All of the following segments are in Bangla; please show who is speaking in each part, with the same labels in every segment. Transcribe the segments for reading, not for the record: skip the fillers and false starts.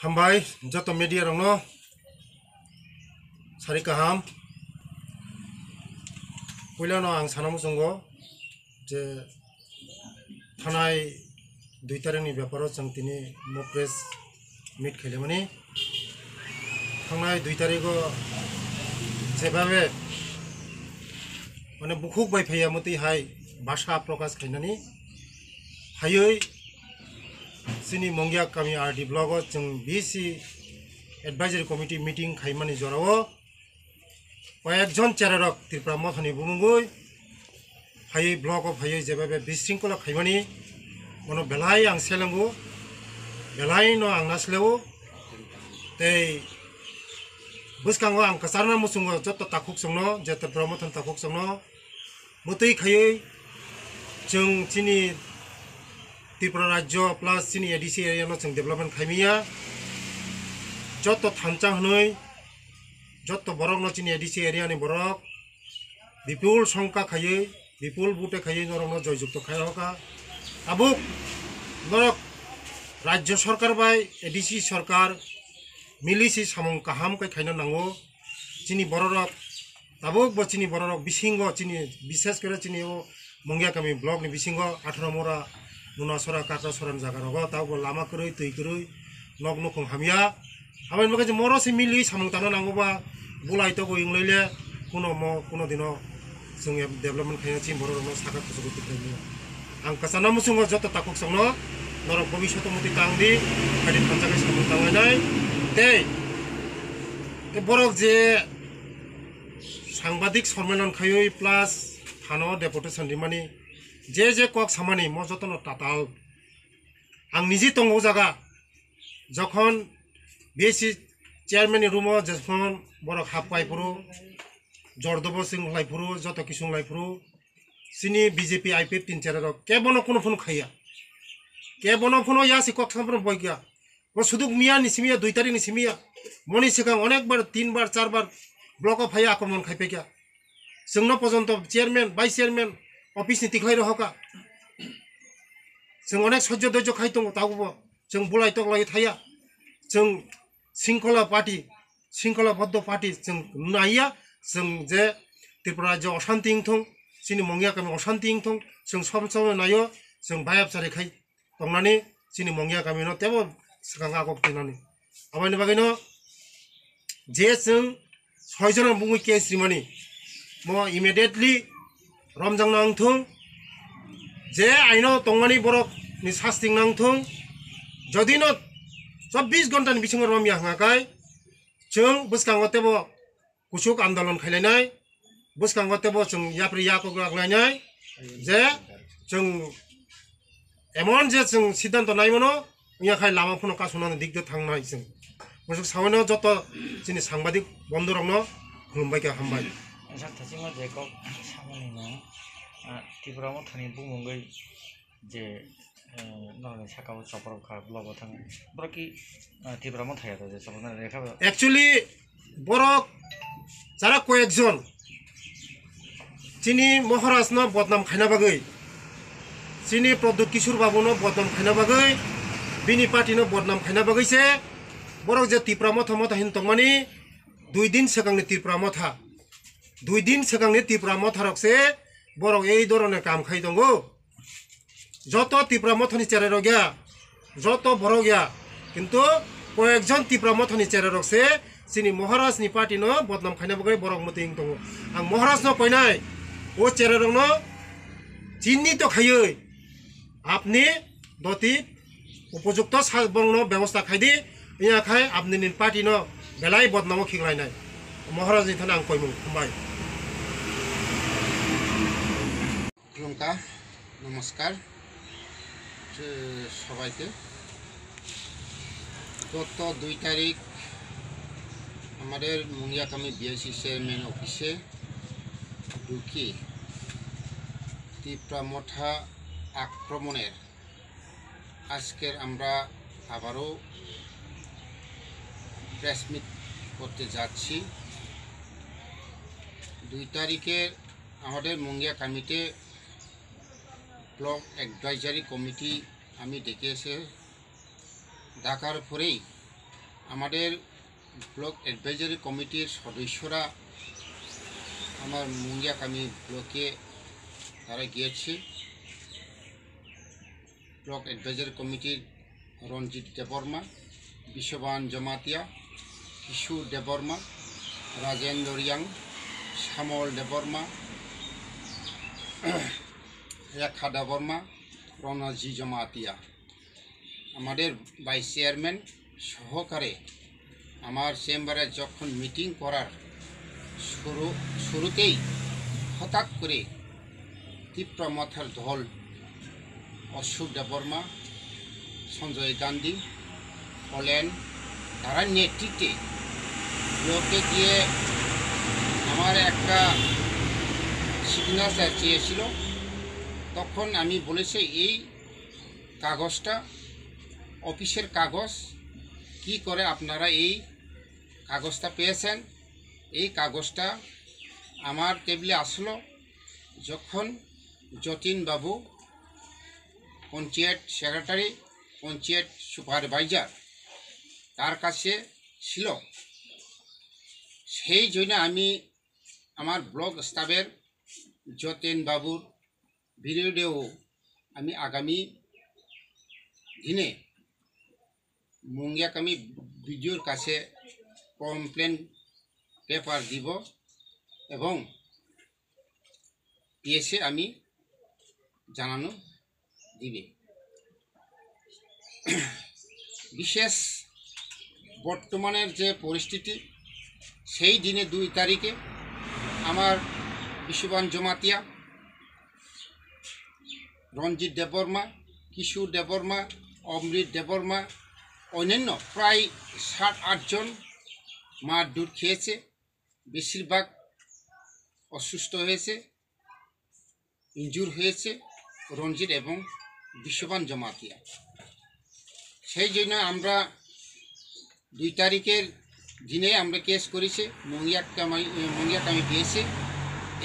Speaker 1: Hambai joto media rongno sari kaham puilano ang sanamu songo je thanai 2 tarekni byaparo jang tini mo press meet khailemani thanai 2 tareko jebabe mane bukhuk bai phaiya moti hai bhasha prakash khainani phaioi sini mongya kami RD blog jang BC advisory committee meeting khaimani jorao কয়েকজন চেরারক ত্রিপুরা মথনি বুমুঙ্গুই ফাই ব্লক অফ ফাই যেভাবে বিশৃঙ্খলা খাইমানি মনো বেলাই আং সেলাঙ্গু বেলাই ন আং নাসলেও তেই বুসকাঙ্গো আং কাসারনা মুসুঙ্গো যত তাকুক সংনো যে ত্রিপুরা মথন তাকুক সংনো মুতৈ খাইयै जों চিনি ত্রিপুরা রাজ্য প্লাস চিনি এডিসি এরিয়ানো जों डेभेलपमेन्ट खाइमिया যত থানচা হনৈ যত বরক নচিনি এডিসি এরিয়া ni borok বিপুল সংখ্যা খাইয়ে বিপুল বুটে খাইয়ে নরম জয়যুক্ত খাই হকা আবুক নরক রাজ্য সরকার বাই এডিসি সরকার মিলিসি সামং কাহাম কাই খাইনা নাঙ্গো চিনি বড়রক আবুক বচিনি বড়রক বিসিঙ্গ চিনি বিশেষ করে চিনি ও মঙ্গিয়া কামি ব্লক ni বিসিঙ্গ 18 মোরা নুনাসরা কাটা সরান জায়গা রগ তাও লামা করই তৈ করই নগ নখং হামিয়া আবার মকে মরসি মিলি সামং তানো নাঙ্গোবা বুলাই তো ইংলাইলে কোনো দিন जों डेभेलपमेन्ट खाइना चिम बर रनो साखा खसुगु तिखाइनो आं कासाना मुसुंगो जत ताकुक संनो नरक भबिष्यत मति तांगदि खादि थानजाखै सामु तांगायनाय ते बरक जे सांबादिक सम्मेलन खायै प्लास थानो डेपुटेसन दिमानि जे कक सामानि म जतन ताताल आं निजि तंगौ जागा जखन बेसि चेयारमेन रुमो जखन बरक हाबपाय पुरो जर्दबो सिंह लाइफुरु जत किसुं लाइफुरु सिनी बीजेपी Ipft तीन चेरारक केबनो कोनो फोन खाइया केबनो फोनो यासि कक सामफ्रो बयगिया वो सुदुक मिया निसिमिया 2 तारिख निसिमिया मनि सिगां अनेक बार 3 बार 4 बार ब्लक अफ फाइ आक्रमण खाइपेकिया जोंनो पर्यन्त चेयारमेन भाइस चेयारमेन अफिस नि तिखाइ रहका जों अनेक सह्य धैर्य खाइ दङ तावबो जों बुलाइ तगलाइ थाया जों शृंखलाबद्ध पार्टी जों नाइया जों जे त्रिपुरा राज्य अशान्ति इंथं सिनि मंगिया गामि अशान्ति इंथं जों सम नायो जों बायाबसारि खाइ तंनानै सिनि मंगिया गामिनो तेबो सिगां आगक दिनानै आबायनि बागैनो जे जों 6 जन बुङै केस रिमानि म इमिडिएटली रमजां नांथों जे आइनो तंनानै बरक नि सास्तिं नांथों जदिनो 24 घन्टानि बिसिङाव रमिया हाङाखाय जों बुसकांगो तेबो कुसुक आन्दोलन खाइलायनाय बुसकांगो तेबो जों याप्रि याको गाग्लायनाय जे जों एमन जे जों सिद्धान्त नायमनो याखाय लामा फनो कासुनानै दिगदो थांनाय जों बुसुक सावनो जत जोंनि सांबादिक बन्धुरनो खुलुमबायखा हामबाय
Speaker 2: साथासिमा जे कक सामनिनो त्रिपुरा मथनि बुंगै जे नरने साकाव चप्रप खा ब्लग थां बरकी त्रिपुरा मथाया जे चप्रप रेखा
Speaker 1: एक्चुअली बरक যারা কয়েকজন চিনি মহারাজনো বদনাম খাইনা বাগৈ চিনি প্রদ্যুৎ কিশোর বাবুনো বদনাম খাইনা বাগৈ বিনি পার্টিনো বদনাম খাইনা বাগৈছে বরক যে ত্রিপুরা মথা হিন তংমানি 2 দিন সেগাংনি ত্রিপুরা মথা 2 দিন সেগাংনি ত্রিপুরা মথা রকছে বরক এই ধরনের কাম খাই দঙ্গ যত ত্রিপুরা মথনি চেরে রগিয়া যত বড় গিয়া কিন্তু কয়েকজন ত্রিপুরা মথনি চেরে রকছে सिनी महाराज नि पार्टी न बदनाम खाइना बगै बरक मते इंग दङ आं महाराज न कइनाय ओ चेररङ न चिन्नी तो खायै आपनि दति उपयुक्त साबंग न व्यवस्था खाइदि या खाय आपनि नि पार्टी न बेलाय बदनाम खिगलायनाय महाराज नि थाना आं कइमु हामबाय
Speaker 3: खुलुमका नमस्कार सबाइके गत 2 तारिख আমাদের মুঙ্গিয়া কামি বিএসি চেয়ারম্যান অফিসে ঢুকি ত্রিপুরা মথা আক্রমণের আজকের আমরা আবারও প্রেস মিট করতে যাচ্ছি 2 তারিখে আমাদের মুঙ্গিয়া কামিতে ব্লক অ্যাডভাইজারি কমিটি আমি ডেকে এসে ডাকার পরেই আমাদের ব্লক অ্যাডভাইজারি কমিটির সদস্যরা আমার মুঙ্গিয়াকামি ব্লকে তারা গিয়েছে। ব্লক অ্যাডভাইজারি কমিটির রঞ্জিত দেববর্মা, বিশ্ববান জমাতিয়া, কিশু দেববর্মা, রাজেন্দ্র রিয়াং, শ্যামল দেববর্মা, রেখা দেববর্মা, রণজি জমাতিয়া, আমাদের ভাইস চেয়ারম্যান সহকারে আমার চেম্বারে যখন মিটিং করার শুরুতেই হঠাৎ করে তীব্র মাথার দল অশোক দেববর্মা, সঞ্জয় গান্ধী, অলেন তারা নেতৃত্বে ব্লকে গিয়ে আমার একটা সিগনেচার চেয়েছিল। তখন আমি বলেছি এই কাগজটা অফিসের কাগজ, কি করে আপনারা এই কাগজটা পেয়েছেন? এই কাগজটা আমার টেবিলে আসলো যখন যতীনবাবু পঞ্চায়েত সেক্রেটারি, পঞ্চায়েত সুপারভাইজার তার কাছে ছিল। সেই জন্য আমি আমার ব্লক স্টাফের যতীনবাবুর বিরুদ্ধেও আমি আগামী দিনে মুঙ্গিয়াকামি বিডিওর কাছে কমপ্লেন পেপার দিব এবং পিএসে আমি জানানো দিবে। বিশেষ বর্তমানের যে পরিস্থিতি, সেই দিনে 2 তারিখে আমার বিশ্ববান জমাতিয়া, রঞ্জিত দেববর্মা, কিশোর দেববর্মা, অমৃত দেববর্মা, অন্যান্য প্রায় 7-8 জন মারধর খেয়েছে। বেশিরভাগ অসুস্থ হয়েছে, ইনজুর হয়েছে রঞ্জিত এবং বিশ্ববান জমাতিয়া। সেই জন্য আমরা 2 তারিখের দিনে আমরা কেস করেছি মুঙ্গিয়াকামি পিএসে।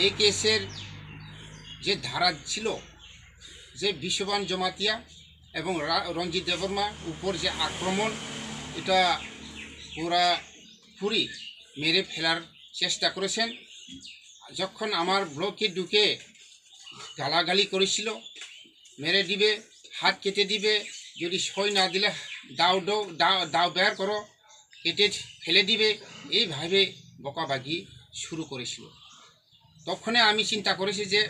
Speaker 3: এই কেসের যে ধারা ছিল যে বিশ্ববান জমাতিয়া এবং রঞ্জিত দেববর্মা উপর যে আক্রমণ, এটা পুরি মেরে ফেলার চেষ্টা করেছেন। যখন আমার ব্লকে ঢুকে গালাগালি করেছিল, মেরে দিবে, হাত কেটে দিবে, যদি সই না দিলে দাও বের করো, কেটে ফেলে দিবে, এইভাবে বকাবাগি শুরু করেছিল। তখনই আমি চিন্তা করেছি যে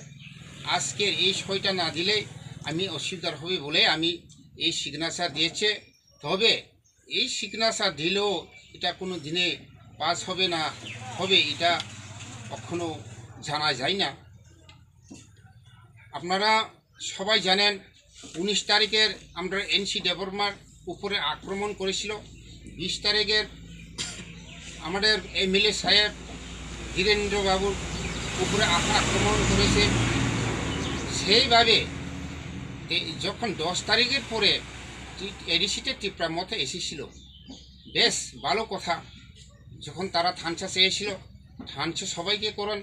Speaker 3: আজকের এই সইটা না দিলে আমি অসুবিধা হবে বলে আমি এই সিগনেচার দিয়েছে। তবে এই সিগনেচার দিলেও এটা কোনো দিনে পাস হবে না হবে এটা কখনো জানা যায় না। আপনারা সবাই জানেন 19 তারিখের আমরা এনসি দেববর্মার উপরে আক্রমণ করেছিল। 20 তারিখের আমাদের এমএলএ সাহেব ধীরেন্দ্রবাবুর উপরে আক্রমণ করেছে। সেইভাবে যখন 10 তারিখের পরে এডিসিতে টিপ্রা মতে এসেছিল, বেশ ভালো কথা। যখন তারা থানচা চেয়েছিল, থানচা সবাইকে করেন,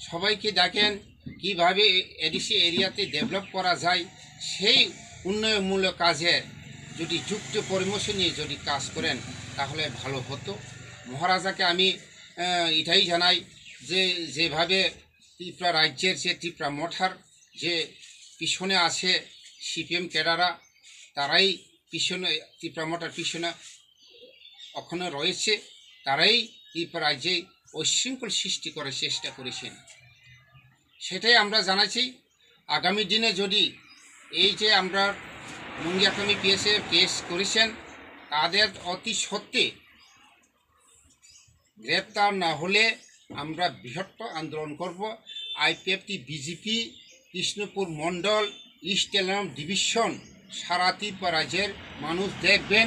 Speaker 3: সবাইকে ডাকেন, কীভাবে এডিসি এরিয়াতে ডেভেলপ করা যায় সেই উন্নয়নমূলক কাজে যদি যুক্ত পরামর্শ নিয়ে যদি কাজ করেন তাহলে ভালো হতো। মহারাজাকে আমি এটাই জানাই যে যেভাবে ত্রিপুরা রাজ্যের যে ত্রিপুরা মঠার যে পিছনে আছে সিপিএম ক্যাডাররা, তারাই পিছনে ত্রিপুরা মঠার পিছনে ওখানে রয়েছে, তারাই ত্রিপুরা রাজ্যে ঐশৃঙ্খল সৃষ্টি করার চেষ্টা করেছেন। সেটাই আমরা জানাচ্ছি। আগামী দিনে যদি এই যে আমরা মুঙ্গিয়াকামি পিএসে কেস করেছেন তাদের অতি সত্ত্বে গ্রেপ্তার না হলে আমরা বৃহত্তর আন্দোলন করব। আইপিএফটি বিজেপি কৃষ্ণপুর মণ্ডল ইস্ট এলাম ডিভিশন সারা ত্রিপুরা রাজ্যের মানুষ দেখবেন।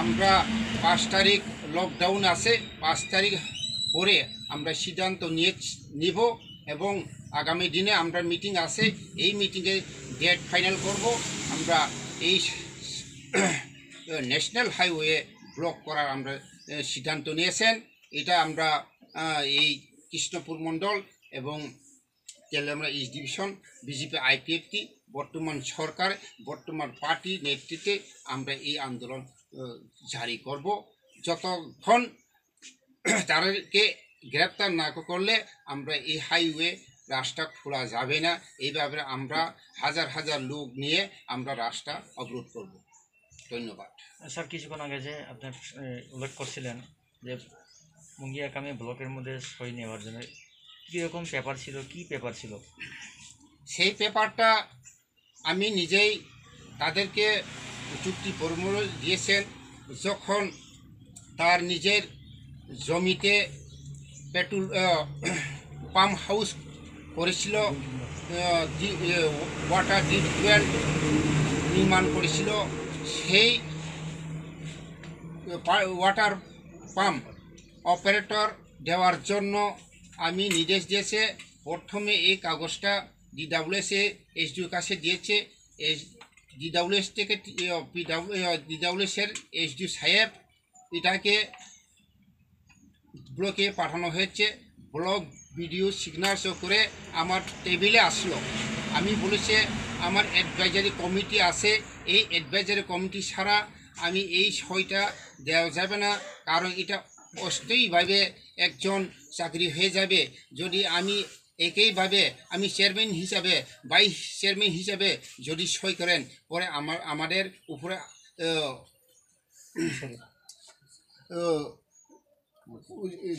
Speaker 3: আমরা 5 তারিখ লকডাউন আছে, 5 তারিখ পরে আমরা সিদ্ধান্ত নিব এবং আগামী দিনে আমরা মিটিং আছে, এই মিটিংয়ে ডেট ফাইনাল করব। আমরা এই ন্যাশনাল হাইওয়ে ব্লক করার আমরা সিদ্ধান্ত নিয়েছেন। এটা আমরা এই কৃষ্ণপুর মণ্ডল এবং Telangana east division BJP IPFT বর্তমান সরকার বর্তমান পার্টি নেতৃত্বে আমরা এই আন্দোলন জারি করব। যতক্ষণ তাদেরকে গ্রেপ্তার না করলে আমরা এই হাইওয়ে রাস্তা খোলা যাবে না। এইভাবে আমরা হাজার হাজার লোক নিয়ে আমরা রাস্তা অবরোধ করব। ধন্যবাদ।
Speaker 2: স্যার, কিছুক্ষণ আগে যে আপনার উল্লেখ করছিলেন যে মুঙ্গিয়াকামী ব্লকের মধ্যে সই নেওয়ার জন্য কীরকম পেপার ছিল, কি পেপার ছিল?
Speaker 3: সেই পেপারটা আমি নিজেই তাদেরকে চুক্তি ফর্মুল দিয়েছেন। যখন তার নিজের জমিতে পেট্রোল পাম্প হাউস করেছিল, ওয়াটার টিউবওয়েল নির্মাণ করেছিল, সেই ওয়াটার পাম্প অপারেটর দেওয়ার জন্য আমি নির্দেশ দিয়েছে। প্রথমে এই কাগজটা ডিডাব্লিউএসে এসডিওর কাছে দিয়েছে। ডিডাব্লিউএস থেকে ডিডাব্লিউএসের এসডিও সাহেব এটাকে ব্লকে পাঠানো হয়েছে। ব্লক ভিডিও সিগনেচার করে আমার টেবিলে আসলো। আমি বলেছে আমার অ্যাডভাইজারি কমিটি আছে, এই অ্যাডভাইজারি কমিটি ছাড়া আমি এই সইটা দেওয়া যাবে না, কারণ এটা অস্থায়ীভাবে একজন চাকরি হয়ে যাবে। যদি আমি একইভাবে আমি চেয়ারম্যান হিসাবে ভাইস চেয়ারম্যান হিসাবে যদি সই করেন, পরে আমাদের উপরে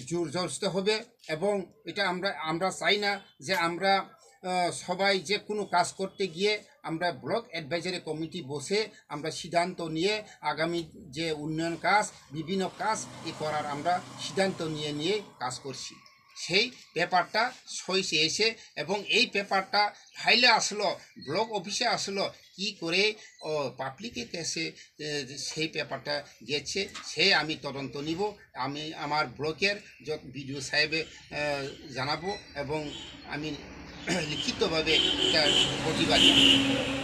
Speaker 3: জোর জবরদস্তি হবে। এবং এটা আমরা চাই না যে আমরা সবাই যে কোনো কাজ করতে গিয়ে আমরা ব্লক অ্যাডভাইজারি কমিটি বসে আমরা সিদ্ধান্ত নিয়ে আগামী যে উন্নয়ন কাজ বিভিন্ন কাজ করার আমরা সিদ্ধান্ত নিয়ে কাজ করছি। সেই পেপারটা সই চেয়েছে এবং এই পেপারটা ফাইলে আসলো, ব্লক অফিসে আসলো, কি করে পাবলিকের কাছে সেই পেপারটা গেছে সে আমি তদন্ত নিব। আমি আমার ব্লকের বিডিও সাহেবে জানাবো এবং আমি লিখিতভাবে এটার প্রতিবাদ জানাবো।